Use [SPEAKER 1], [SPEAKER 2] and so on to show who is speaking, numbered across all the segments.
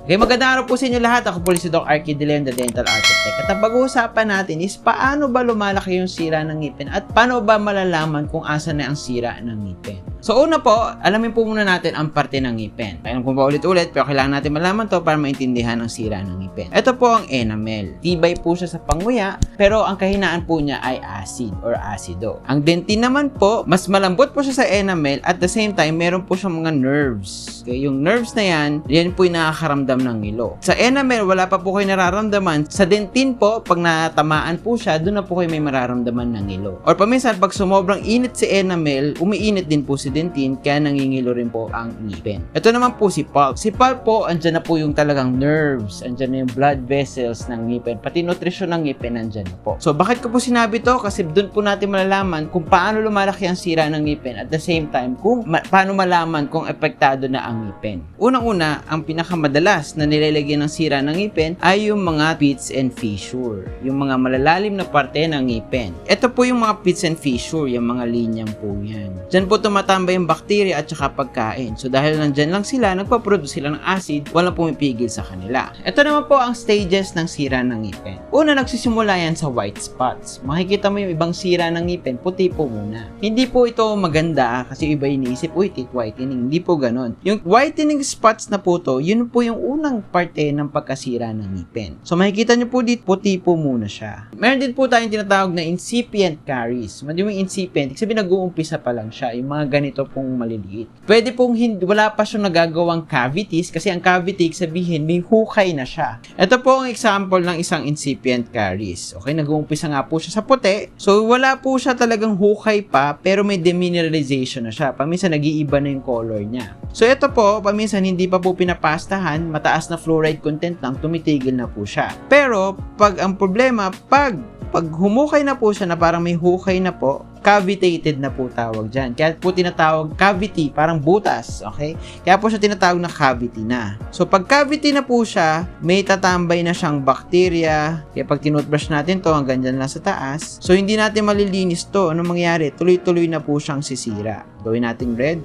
[SPEAKER 1] Okay, magandang araw po sa inyo lahat. Ako po si Doc Arky De Leon, the Dental Architect. At ang pag-uusapan natin is paano ba lumalaki yung sira ng ngipin at paano ba malalaman kung asan na ang sira ng ngipin. So una po, alamin po muna natin ang parte ng ngipin. Kaya kung paulit-ulit, pero kailangan natin malaman to para maintindihan ang sira ng ngipin. Ito po ang enamel. Tibay po siya sa panguya, pero ang kahinaan po niya ay acid or acido. Ang dentin naman po, mas malambot po siya sa enamel at the same time, meron po siyang mga nerves. Okay, yung nerves na yan po yung nakakaramdam ng ngilo. Sa enamel, wala pa po kayo nararamdaman. Sa dentin po, pag natamaan po siya, doon na po kayo may mararamdaman ng ngilo. Or paminsan, pag sumobrang init si enamel, umiinit din po si dentin, kaya nangingilo rin po ang ngipin. Ito naman po si pulp. Si pulp po, andyan na po yung talagang nerves, andyan na yung blood vessels ng ngipin, pati nutrisyon ng ngipin andyan na po. So, bakit ko po sinabi to? Kasi doon po natin malalaman kung paano lumalaki ang sira ng ngipin at the same time, kung paano malaman kung epektado na ang ngipin. Unang-una, ang pinakamadalas na nilalagyan ng sira ng ngipin ay yung mga pits and fissure, yung mga malalalim na parte ng ngipin. Ito po yung mga pits and fissure, yung mga linyang po yan. Diyan po tumatambay yung bakterya at saka pagkain. So dahil nandyan lang sila, nagpaproduce sila ng acid, walang pumipigil sa kanila. Ito naman po ang stages ng sira ng ngipin. Una, nagsisimula yan sa white spots. Makikita mo yung ibang sira ng ngipin, puti po muna. Hindi po ito maganda kasi iba iniisip, uy, teeth whitening. Hindi po ganon. Yung whitening spots na po to, yun po yung unang parte ng pagkasira ng ngipin. So makikita nyo po dito, puti po muna siya. Meron din po tayong tinatawag na incipient caries. Yung incipient, kasi nag-uumpisa pa lang siya, yung mga ganito pong maliliit. Pwede pong wala pa siyang nagagawang cavities kasi ang cavity, sabihin, may hukay na siya. Ito po ang example ng isang incipient caries. Okay, nag-uumpisa nga po siya sa puti. So wala po siya talagang hukay pa, pero may demineralization na siya. Paminsan nag-iiba na yung color niya. So ito po, paminsan hindi pa po pinapastahan, mataas na fluoride content lang, tumitigil na po siya. Pero pag ang problema, pag humukay na po siya na parang may hukay na po, cavitated na po tawag dyan. Kaya po tinatawag cavity, parang butas, okay? Kaya po siya tinatawag na cavity na. So, pag cavity na po siya, may tatambay na siyang bacteria. Kaya pag tinutbrush natin to, hanggang dyan lang sa taas. So, hindi natin malilinis to. Anong mangyari? Tuloy-tuloy na po siyang sisira. Gawin natin red.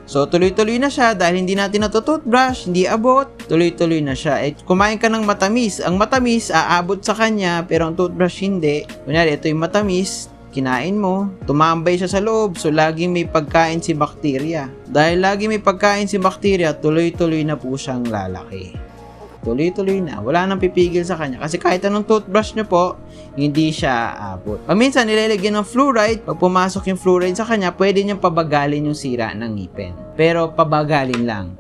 [SPEAKER 1] So, tuloy-tuloy na siya dahil hindi natin natututbrush, hindi abot, tuloy-tuloy na siya. Eh, kumain ka ng matamis. Ang matamis, aabot sa kanya, pero ang toothbrush hindi. Kunyari, ito yung matamis, kinain mo, tumambay siya sa loob, so laging may pagkain si bakterya. Dahil lagi may pagkain si bakterya, tuloy-tuloy na po siyang lalaki. Tuloy-tuloy na. Wala nang pipigil sa kanya. Kasi kahit anong toothbrush nyo po, hindi siya abot. Paminsan, nilalagyan ng fluoride. Pag pumasok yung fluoride sa kanya, pwede niyang pabagalin yung sira ng ngipin. Pero pabagalin lang.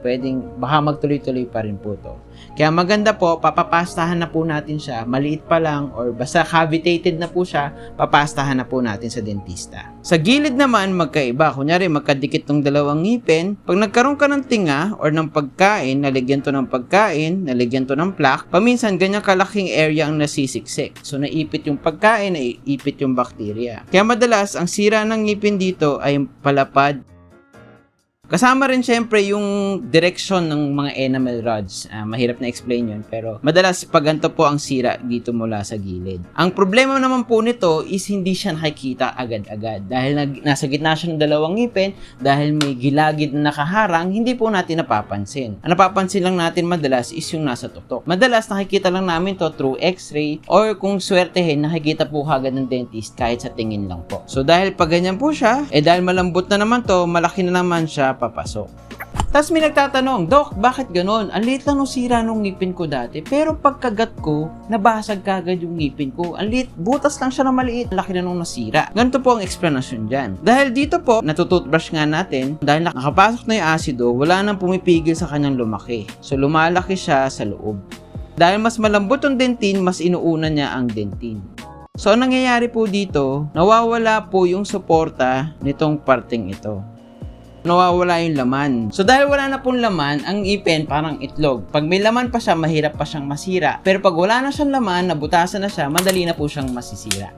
[SPEAKER 1] Baka magtuloy-tuloy pa rin po to. Kaya maganda po, papapastahan na po natin siya. Maliit pa lang or basta cavitated na po siya, papastahan na po natin sa dentista. Sa gilid naman, magkaiba. Kunyari, magkadikit tong dalawang ngipin. Pag nagkaroon ka ng tinga or ng pagkain, naligyan to ng pagkain, naligyan to ng plaque, paminsan ganyan kalaking area ang nasisiksik. So, naipit yung pagkain, naipit yung bakterya. Kaya madalas, ang sira ng ngipin dito ay palapad. Kasama rin syempre yung direction ng mga enamel rods. Mahirap na explain yun, pero madalas pag ganito po ang sira dito mula sa gilid. Ang problema naman po nito is hindi siya nakikita agad-agad. Dahil nasa gitna siya ng dalawang ngipin, dahil may gilagid na nakaharang, hindi po natin napapansin. Ang napapansin lang natin madalas is yung nasa tuktok. Madalas nakikita lang namin to through x-ray or kung swertehin, nakikita po agad ng dentist kahit sa tingin lang po. So dahil pag ganyan po siya, dahil malambot na naman to, malaki na naman siya, papasok. Tapos may nagtatanong, Doc, bakit ganon? Ang liit lang nung sira nung ngipin ko dati, pero pagkagat ko, nabasag kagad yung ngipin ko. Ang liit, butas lang siya na maliit, laki na nung nasira. Ganito po ang explanation dyan. Dahil dito po, natututbrush nga natin, dahil nakapasok na yung asido, wala nang pumipigil sa kanyang lumaki. So lumalaki siya sa loob. Dahil mas malambot yung dentin, mas inuuna niya ang dentin. So ang nangyayari po dito, nawawala po yung suporta nitong parteng ito. Nawawala yung laman. So dahil wala na pong laman, ang ngipin parang itlog. Pag may laman pa siya, mahirap pa siyang masira. Pero pag wala na siyang laman, nabutasan na siya, madali na po siyang masisira.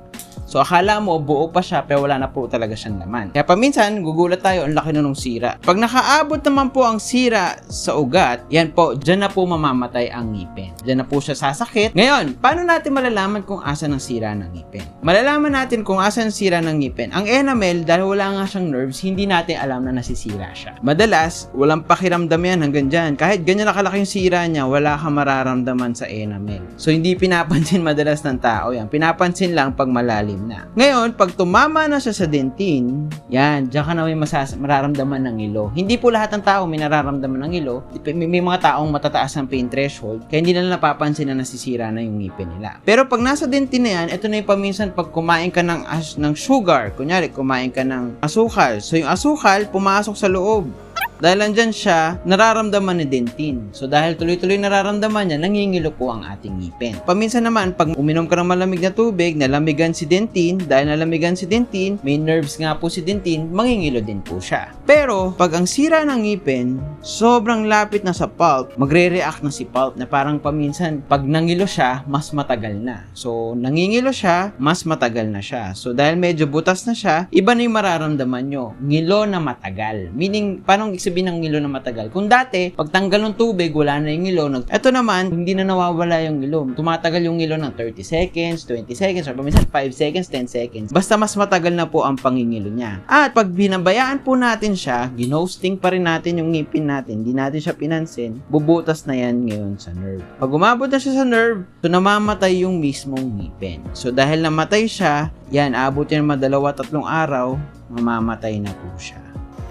[SPEAKER 1] So akala mo buo pa siya pero wala na po talaga siyang laman. Kaya paminsan gugulat tayo, ang laki na nung sira. Pag nakaabot naman po ang sira sa ugat, yan po, dyan na po mamamatay ang ngipin. Dyan na po siya sasakit. Ngayon, paano natin malalaman kung asan ang sira ng ngipin? Malalaman natin kung asan ang sira ng ngipin. Ang enamel, dahil wala nga siyang nerves, hindi natin alam na nasisira siya. Madalas, walang pakiramdam yan hanggang dyan. Kahit ganyan nakalaki yung sira niya, wala kang mararamdaman sa enamel. So, hindi pinapansin madalas ng tao yan. Pinapansin lang pag malalim na. Ngayon, pag tumama na siya sa dentin, yan, dyan ka na may mararamdaman ng ngilo. Hindi po lahat ng tao may nararamdaman ng ngilo. May mga taong matataas ang pain threshold, kaya hindi nila napapansin na nasisira na yung ngipin nila. Pero pag nasa dentin na yan, ito na yung paminsan pag kumain ka ng sugar, kunyari, kumain ka ng asukal. So, yung asukal, pumasok sa loob. Dahil andyan siya, nararamdaman ni dentin. So dahil tuloy-tuloy nararamdaman niya, nangingilo po ang ating ngipin. Paminsan naman, pag uminom ka ng malamig na tubig, nalamigan si dentin, dahil nalamigan si dentin, may nerves nga po si dentin, mangingilo din po siya. Pero, pag ang sira ng ngipin, sobrang lapit na sa pulp, magre-react na si pulp na parang paminsan, pag nangilo siya, mas matagal na. So, nangingilo siya, mas matagal na siya. So, dahil medyo butas na siya, iba na yung mararamdaman nyo. Ngilo na matagal. Meaning, parang sabihin ng ngilo na matagal. Kung dati, pag tanggal ng tubig, wala na yung ngilo. Ito naman, hindi na nawawala yung ngilo. Tumatagal yung ngilo ng 30 seconds, 20 seconds, or paminsan 5 seconds, 10 seconds. Basta mas matagal na po ang pangingilo niya. At pag binabayaan po natin siya, ginosting pa rin natin yung ngipin natin, hindi natin siya pinansin, bubutas na yan ngayon sa nerve. Pag umabot na siya sa nerve, so namamatay yung mismong ngipin. So dahil namatay siya, yan, abot yan 2-3 araw, mamamatay na po siya.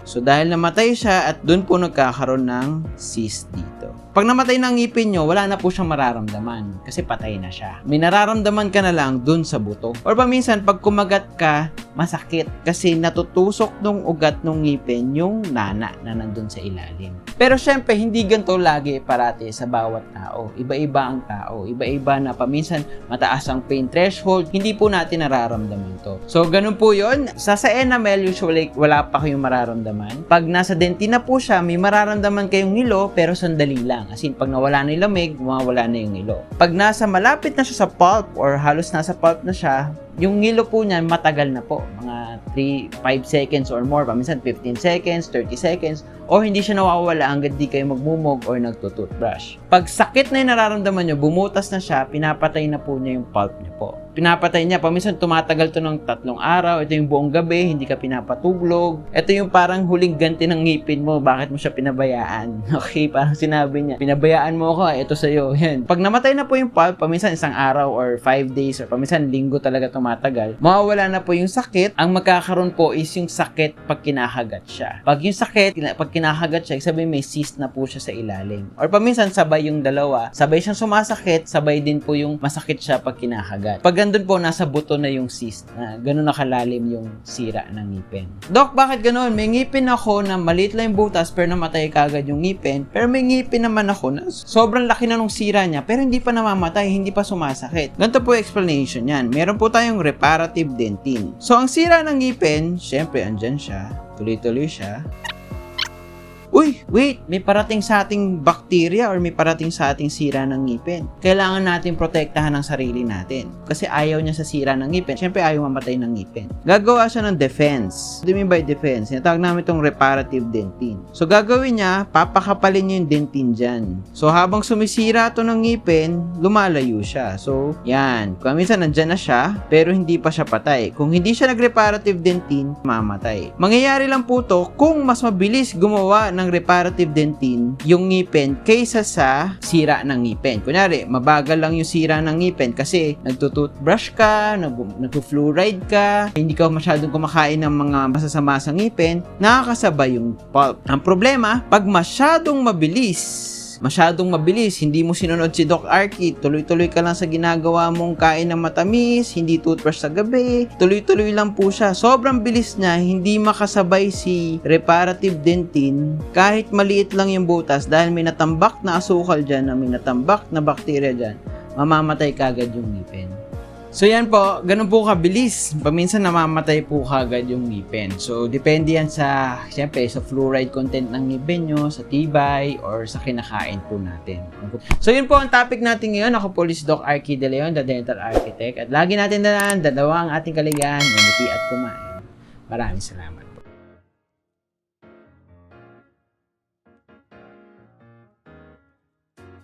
[SPEAKER 1] So dahil namatay siya at doon po nagkakaroon ng cyst dito. Pag namatay na ang ngipin nyo, wala na po siyang mararamdaman kasi patay na siya. May nararamdaman ka na lang doon sa buto. Or paminsan, pag kumagat ka, masakit kasi natutusok nung ugat ng ngipin yung nana na nandun sa ilalim. Pero syempre, hindi ganito lagi parati sa bawat tao. Iba-iba ang tao. Iba-iba na paminsan mataas ang pain threshold. Hindi po natin nararamdaman to. So, ganun po yun. Sa enamel, usually, wala pa kayong mararamdaman. Pag nasa dentin na po siya, may mararamdaman kayong ngilo, pero sandali lang. As in, pag nawala na yung lamig, mawawala na yung ngilo. Pag nasa malapit na siya sa pulp, or halos nasa pulp na siya, yung ngilo po niya matagal na po, mga 5 seconds or more, paminsan 15 seconds, 30 seconds, o hindi siya nawawala hanggang di kayo magmumog or nagtutoothbrush. Pag sakit na yung nararamdaman nyo, bumutas na siya, pinapatay na po niya yung pulp niya po. Pinapatay niya, paminsan tumatagal to ng 3 araw, ito yung buong gabi, hindi ka pinapatuglog, ito yung parang huling ganti ng ngipin mo, bakit mo siya pinabayaan? Okay, parang sinabi niya, pinabayaan mo ako, ito sa'yo, yan. Pag namatay na po yung pulp, paminsan 1 araw or 5 days, or paminsan linggo talaga tumatagal, mawawala na po yung sakit. Ang magkakaroon po is yung sakit pag kinakagat siya. Pag yung sakit, pag kinakagat siya, sabihin may cyst na po siya sa ilalim. Or paminsan sabay yung dalawa, sabay siyang sumasakit, sabay din po yung masakit siya pag kinakagat. Pag gandun po, nasa buto na yung cyst, ganun nakalalim yung sira ng ngipin. Dok, bakit ganun? May ngipin ako na maliit lang yung butas pero namatay kagad yung ngipin, pero may ngipin naman ako na sobrang laki na nung sira niya pero hindi pa namamatay, hindi pa sumasakit. Ganito po explanation yan. Meron po tayong reparative dentin. So, ang sira ng ngipin, syempre, andyan siya. Tuloy-tuloy siya. Uy, wait, may parating sa ating bacteria or may parating sa ating sira ng ngipin. Kailangan natin protektahan ang sarili natin. Kasi ayaw niya sa sira ng ngipin. Siyempre, ayaw mamatay ng ngipin. Gagawa siya ng defense. What do you mean by defense? Tinatawag namin itong reparative dentin. So, gagawin niya, papakapalin niya yung dentin dyan. So, habang sumisira ito ng ngipin, lumalayo siya. So, yan. Kung minsan, nandyan na siya, pero hindi pa siya patay. Kung hindi siya nag-reparative dentin, mamatay. Mangyayari lang po to kung mas mabilis gumawa ng reparative dentin yung ngipin kaysa sa sira ng ngipin. Kunyari, mabagal lang yung sira ng ngipin kasi nagtutoothbrush ka, nagpo-fluoride ka, hindi ka masyadong kumakain ng mga masasama sa ngipin, nakakasabay yung pulp. Ang problema, pag masyadong mabilis, hindi mo sinunod si Doc Arky, tuloy-tuloy ka lang sa ginagawa mong kain ng matamis, hindi toothbrush sa gabi, tuloy-tuloy lang po siya. Sobrang bilis niya, hindi makasabay si reparative dentin kahit maliit lang yung butas dahil may natambak na asukal dyan, may natambak na bakterya dyan, mamamatay kagad yung ngipin. So yan po, ganun po kabilis. Paminsan namamatay po kagad yung ngipin. So depende yan sa, siyempre, sa fluoride content ng ngipin nyo, sa tibay, or sa kinakain po natin. So yun po ang topic natin ngayon. Ako po si Doc Arky De Leon, the Dental Architect. At lagi natin dalaan, dalawa ang ating kaligayahan, ngumiti at kumain. Maraming salamat.